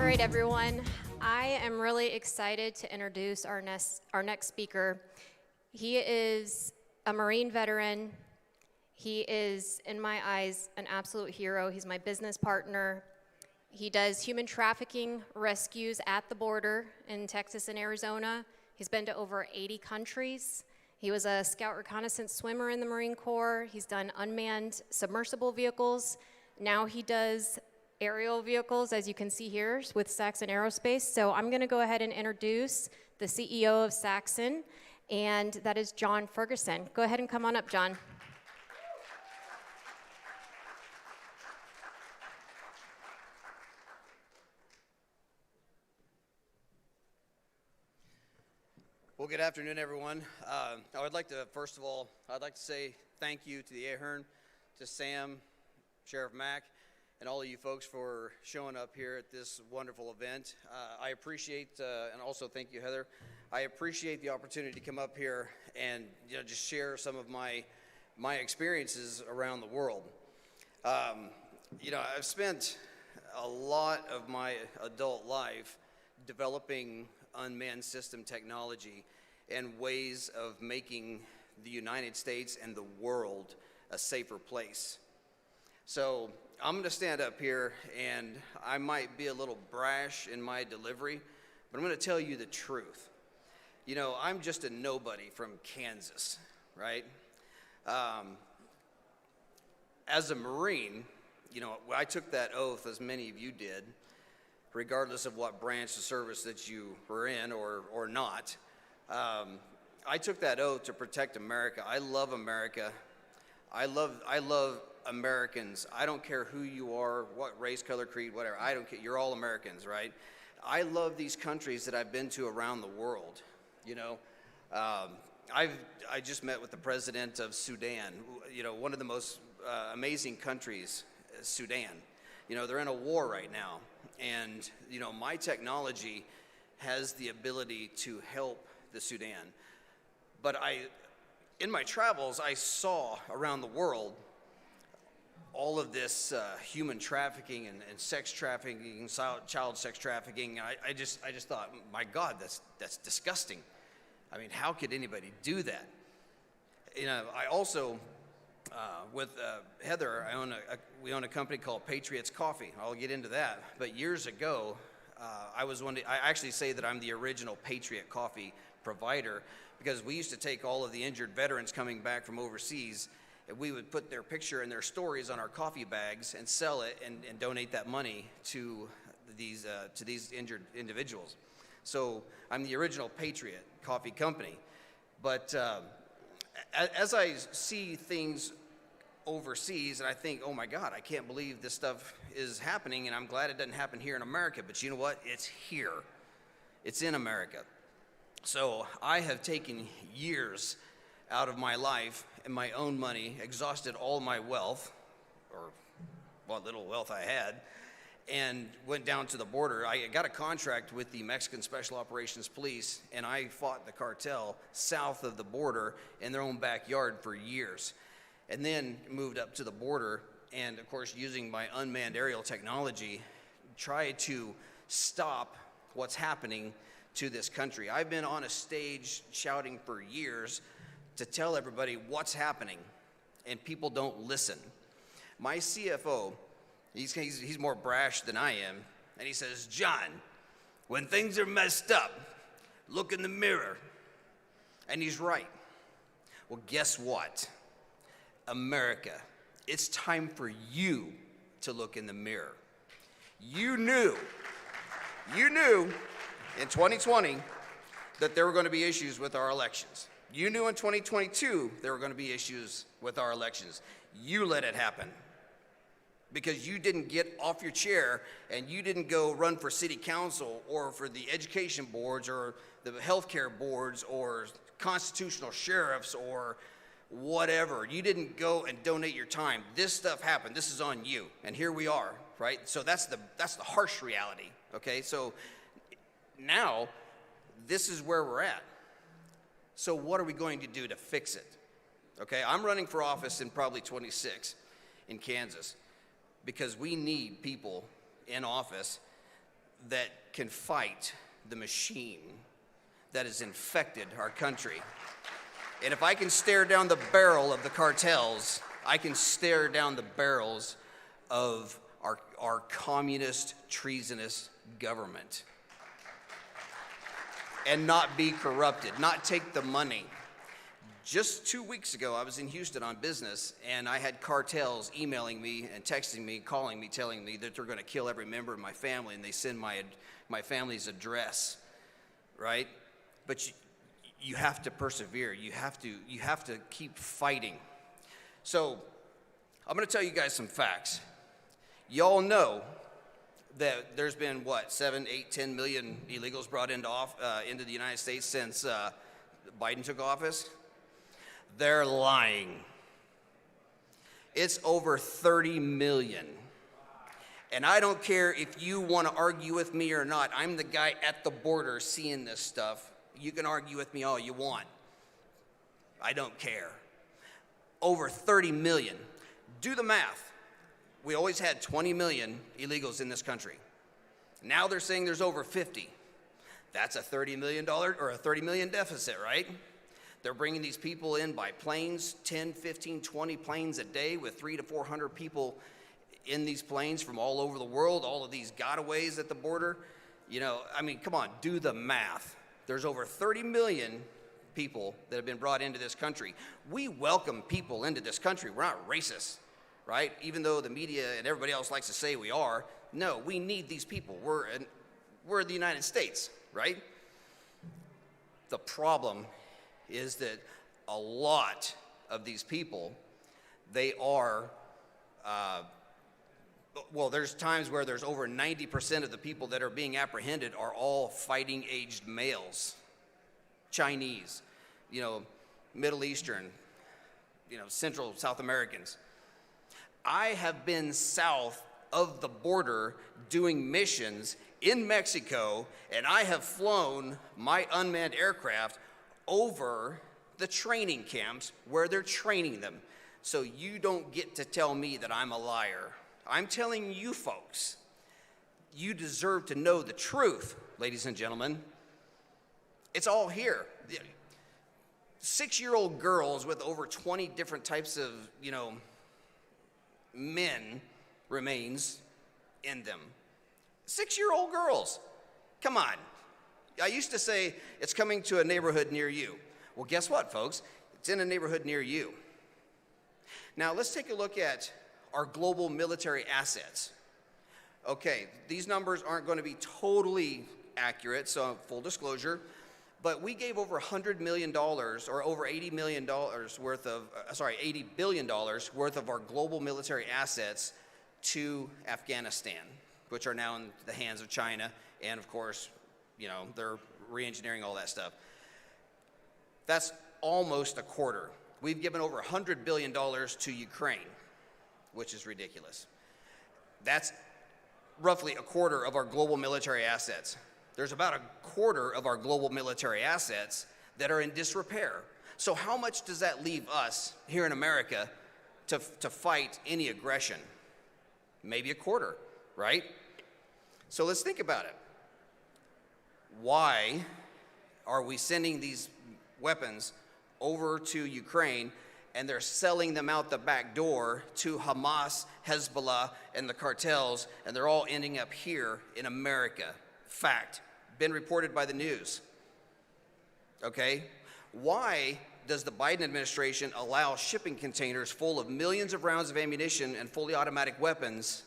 right, everyone. I am really excited to introduce our next speaker. He is a Marine veteran. He is, in my eyes, an absolute hero. He's my business partner. He does human trafficking rescues at the border in Texas and Arizona. He's been to over 80 countries. He was a scout reconnaissance swimmer in the Marine Corps. He's done unmanned submersible vehicles. Now he does aerial vehicles, as you can see here, with Saxon Aerospace. So I'm going to go ahead and introduce the CEO of Saxon, and that is John Ferguson. Go ahead and come on up, John. Well, good afternoon, everyone. I would like to, first of all, I'd like to say thank you to the Ahern, to Sam, Sheriff Mack, and all of you folks for showing up here at this wonderful event. I appreciate, and also thank you, Heather. I appreciate the opportunity to come up here and just share some of my experiences around the world. I've spent a lot of my adult life developing unmanned system technology and ways of making the United States and the world a safer place. So I'm going to stand up here, and I might be a little brash in my delivery, but I'm going to tell you the truth. I'm just a nobody from Kansas, right? As a Marine, I took that oath, as many of you did, regardless of what branch of service that you were in or not. I took that oath to protect America. I love America. I love Americans. I don't care who you are, what race, color, creed, whatever. I don't care. You're all Americans, right? I love these countries that I've been to around the world. I just met with the president of Sudan. One of the most amazing countries, Sudan. They're in a war right now, and my technology has the ability to help the Sudan. But in my travels, I saw around the world all of this human trafficking and sex trafficking, child sex trafficking. I just thought, my God, that's disgusting. I mean, how could anybody do that? I also, with Heather, we own a company called Patriots Coffee. I'll get into that. But years ago, I actually say that I'm the original Patriot Coffee provider, because we used to take all of the injured veterans coming back from overseas, and we would put their picture and their stories on our coffee bags and sell it and donate that money to these injured individuals. So I'm the original Patriot Coffee company. But as I see things overseas, and I think, oh my God, I can't believe this stuff is happening, and I'm glad it doesn't happen here in America. But you know what? It's here. It's in America. So I have taken years out of my life and my own money, exhausted all my wealth, or what little wealth I had, and went down to the border. I got a contract with the Mexican Special Operations Police, and I fought the cartel south of the border in their own backyard for years, and then moved up to the border, and of course, using my unmanned aerial technology, tried to stop what's happening to this country. I've been on a stage shouting for years to tell everybody what's happening, and people don't listen. My CFO, he's more brash than I am, and he says, John, when things are messed up, look in the mirror. And he's right. Well, guess what? America, it's time for you to look in the mirror. You knew in 2020 that there were going to be issues with our elections. You knew in 2022 there were going to be issues with our elections. You let it happen because you didn't get off your chair and you didn't go run for city council or for the education boards or the healthcare boards or constitutional sheriffs or whatever. You didn't go and donate your time. This stuff happened. This is on you. And here we are, right? So that's the harsh reality, okay? So now this is where we're at. So what are we going to do to fix it? Okay, I'm running for office in probably 26 in Kansas because we need people in office that can fight the machine that has infected our country. And if I can stare down the barrel of the cartels, I can stare down the barrels of our communist, treasonous government and not be corrupted, not take the money. Just 2 weeks ago, I was in Houston on business, and I had cartels emailing me and texting me, calling me, telling me that they're going to kill every member of my family, and they send my family's address, right? But you have to persevere. You have to keep fighting. So I'm going to tell you guys some facts. Y'all know that there's been, 7, 8, 10 million illegals brought into the United States since Biden took office? They're lying. It's over 30 million. And I don't care if you want to argue with me or not. I'm the guy at the border seeing this stuff. You can argue with me all you want. I don't care. Over 30 million. Do the math. We always had 20 million illegals in this country. Now they're saying there's over 50. That's a $30 million or a 30 million deficit, right? They're bringing these people in by planes, 10, 15, 20 planes a day with 300 to 400 people in these planes from all over the world, all of these gotaways at the border. Come on, do the math. There's over 30 million people that have been brought into this country. We welcome people into this country. We're not racist, right? Even though the media and everybody else likes to say we are. No, we need these people. We're the United States, right? The problem is that a lot of these people, they are, there's times where there's over 90% of the people that are being apprehended are all fighting-aged males, Chinese, Middle Eastern, Central South Americans. I have been south of the border doing missions in Mexico, and I have flown my unmanned aircraft over the training camps where they're training them. So you don't get to tell me that I'm a liar. I'm telling you folks, you deserve to know the truth, ladies and gentlemen. It's all here. 6-year-old girls with over 20 different types of, men remains in them. 6-year-old girls. Come on. I used to say it's coming to a neighborhood near you. Well, guess what, folks? It's in a neighborhood near you. Now, let's take a look at our global military assets. Okay, these numbers aren't going to be totally accurate, so full disclosure, but we gave over $100 million or over $80 million worth of, $80 billion worth of our global military assets to Afghanistan, which are now in the hands of China, and of course, they're re-engineering all that stuff. That's almost a quarter. We've given over $100 billion to Ukraine, which is ridiculous. That's roughly a quarter of our global military assets. There's about a quarter of our global military assets that are in disrepair. So how much does that leave us here in America to fight any aggression? Maybe a quarter, right? So let's think about it. Why are we sending these weapons over to Ukraine and they're selling them out the back door to Hamas, Hezbollah, and the cartels, and they're all ending up here in America? Fact. Been reported by the news. Okay? Why does the Biden administration allow shipping containers full of millions of rounds of ammunition and fully automatic weapons?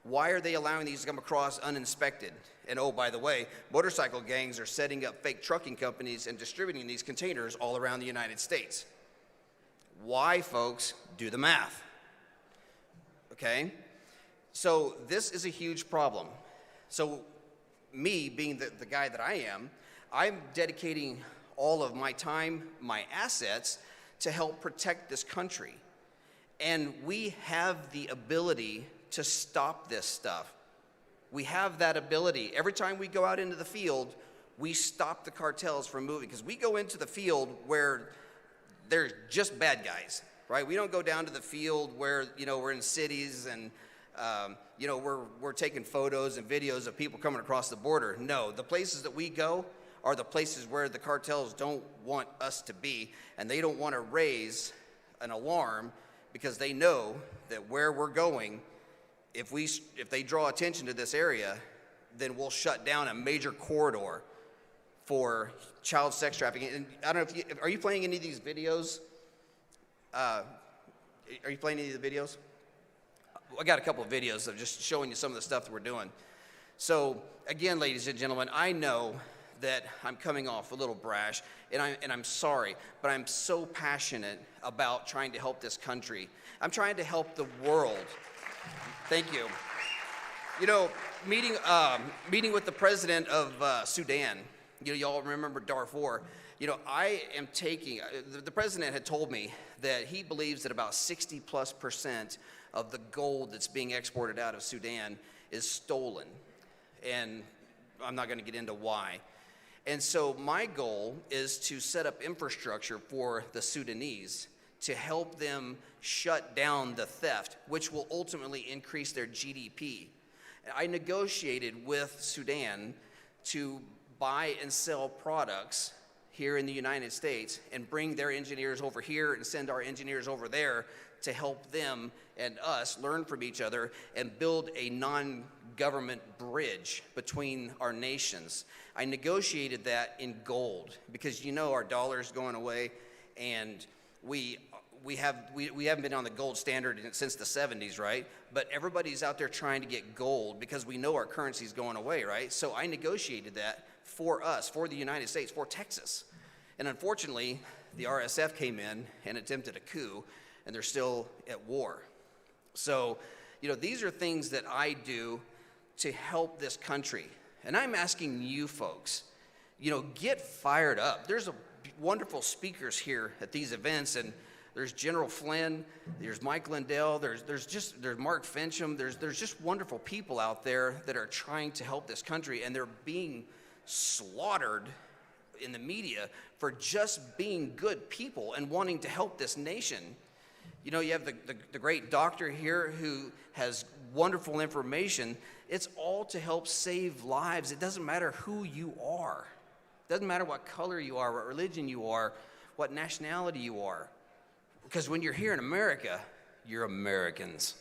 Why are they allowing these to come across uninspected? And oh, by the way, motorcycle gangs are setting up fake trucking companies and distributing these containers all around the United States. Why, folks? Do the math. Okay? So this is a huge problem. So me, being the guy that I am, I'm dedicating all of my time, my assets, to help protect this country. And we have the ability to stop this stuff. We have that ability. Every time we go out into the field, we stop the cartels from moving, because we go into the field where there's just bad guys, right? We don't go down to the field where, we're in cities and We're taking photos and videos of people coming across the border. No, the places that we go are the places where the cartels don't want us to be, and they don't want to raise an alarm because they know that where we're going, if they draw attention to this area, then we'll shut down a major corridor for child sex trafficking. And I don't know are you playing any of these videos? Are you playing any of the videos? I got a couple of videos of just showing you some of the stuff that we're doing. So again, ladies and gentlemen, I know that I'm coming off a little brash, and I'm sorry, but I'm so passionate about trying to help this country. I'm trying to help the world. Thank you. Meeting with the president of Sudan, y'all remember Darfur. I am taking, the president had told me that he believes that about 60+% of the gold that's being exported out of Sudan is stolen. And I'm not going to get into why. And so my goal is to set up infrastructure for the Sudanese to help them shut down the theft, which will ultimately increase their GDP. I negotiated with Sudan to buy and sell products here in the United States and bring their engineers over here and send our engineers over there to help them and us learn from each other and build a non-government bridge between our nations. I negotiated that in gold because our dollar's going away, and we haven't been on the gold standard since the 70s, right? But everybody's out there trying to get gold because we know our currency's going away, right? So I negotiated that for us, for the United States, for Texas. And unfortunately, the RSF came in and attempted a coup, and they're still at war. So, these are things that I do to help this country. And I'm asking you folks, get fired up. There's wonderful speakers here at these events, and there's General Flynn, there's Mike Lindell, there's Mark Fincham, there's just wonderful people out there that are trying to help this country, and they're being slaughtered in the media for just being good people and wanting to help this nation. You have the great doctor here who has wonderful information. It's all to help save lives. It doesn't matter who you are. It doesn't matter what color you are, what religion you are, what nationality you are. Because when you're here in America, you're Americans,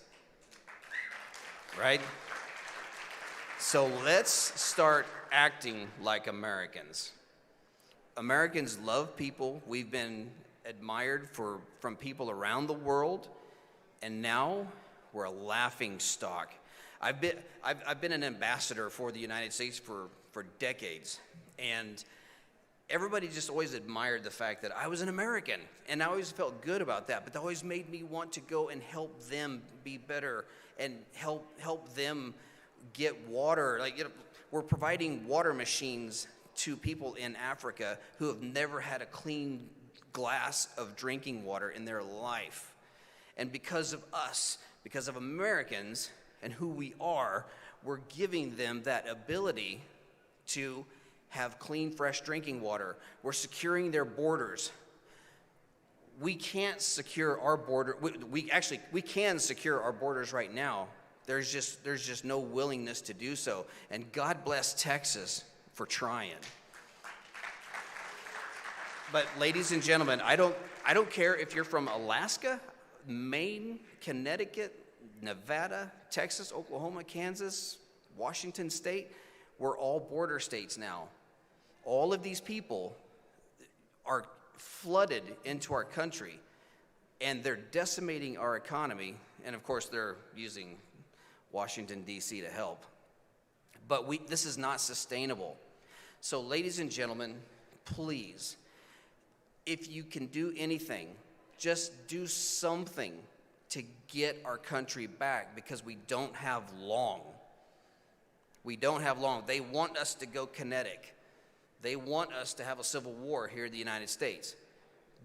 right? So let's start acting like Americans. Americans love people. We've been admired from people around the world, and now we're a laughing stock. I've been an ambassador for the United States for decades, and everybody just always admired the fact that I was an American, and I always felt good about that, but that always made me want to go and help them be better and help them get water. We're providing water machines to people in Africa who have never had a clean glass of drinking water in their life. And because of us, because of Americans and who we are, we're giving them that ability to have clean, fresh drinking water. We're securing their borders. We can't secure our border. We can secure our borders right now. There's just no willingness to do so. And God bless Texas for trying. But ladies and gentlemen, I don't care if you're from Alaska, Maine, Connecticut, Nevada, Texas, Oklahoma, Kansas, Washington State. We're all border states now. All of these people are flooded into our country, and they're decimating our economy. And of course, they're using Washington, D.C. to help. But this is not sustainable. So ladies and gentlemen, please, if you can do anything, just do something to get our country back, because we don't have long. We don't have long. They want us to go kinetic. They want us to have a civil war here in the United States.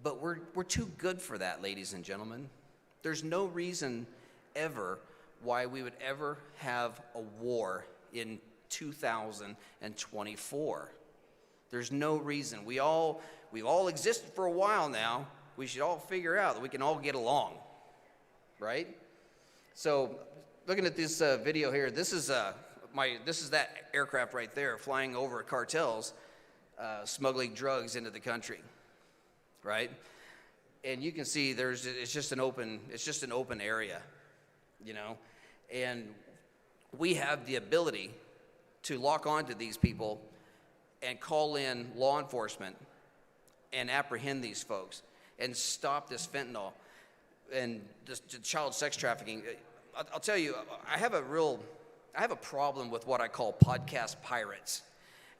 But we're too good for that, ladies and gentlemen. There's no reason ever why we would ever have a war in 2024. There's no reason. We've all existed for a while now. We should all figure out that we can all get along, right? So looking at this video here, this is that aircraft right there flying over cartels, smuggling drugs into the country, right? And you can see it's just an open area, you know, and we have the ability to lock onto these people and call in law enforcement and apprehend these folks and stop this fentanyl and this child sex trafficking. I'll tell you, I have a problem with what I call podcast pirates.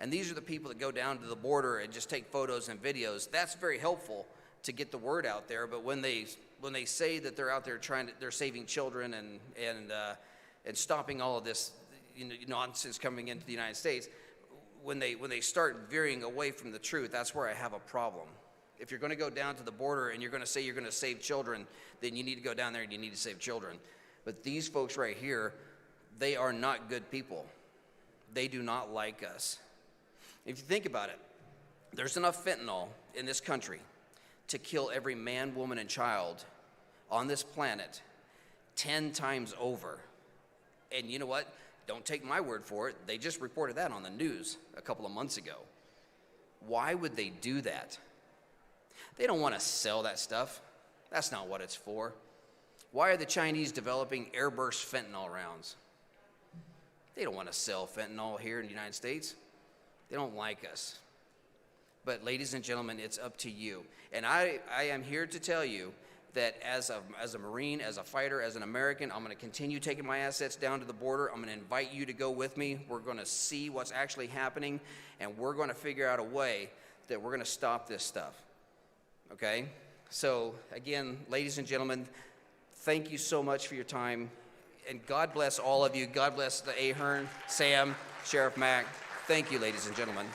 And these are the people that go down to the border and just take photos and videos. That's very helpful to get the word out there. But when they say that they're out there they're saving children and stopping all of this nonsense coming into the United States, when they start veering away from the truth, that's where I have a problem. If you're going to go down to the border and you're going to say you're going to save children, then you need to go down there and you need to save children. But these folks right here, they are not good people. They do not like us. If you think about it, there's enough fentanyl in this country to kill every man, woman, and child on this planet 10 times over. And you know what? Don't take my word for it. They just reported that on the news a couple of months ago. Why would they do that? They don't want to sell that stuff. That's not what it's for. Why are the Chinese developing airburst fentanyl rounds? They don't want to sell fentanyl here in the United States. They don't like us. But ladies and gentlemen, it's up to you. And I am here to tell you that as a Marine, as a fighter, as an American, I'm going to continue taking my assets down to the border. I'm going to invite you to go with me. We're going to see what's actually happening, and we're going to figure out a way that we're going to stop this stuff. Okay? So, again, ladies and gentlemen, thank you so much for your time. And God bless all of you. God bless the Ahern, Sam, Sheriff Mack. Thank you, ladies and gentlemen.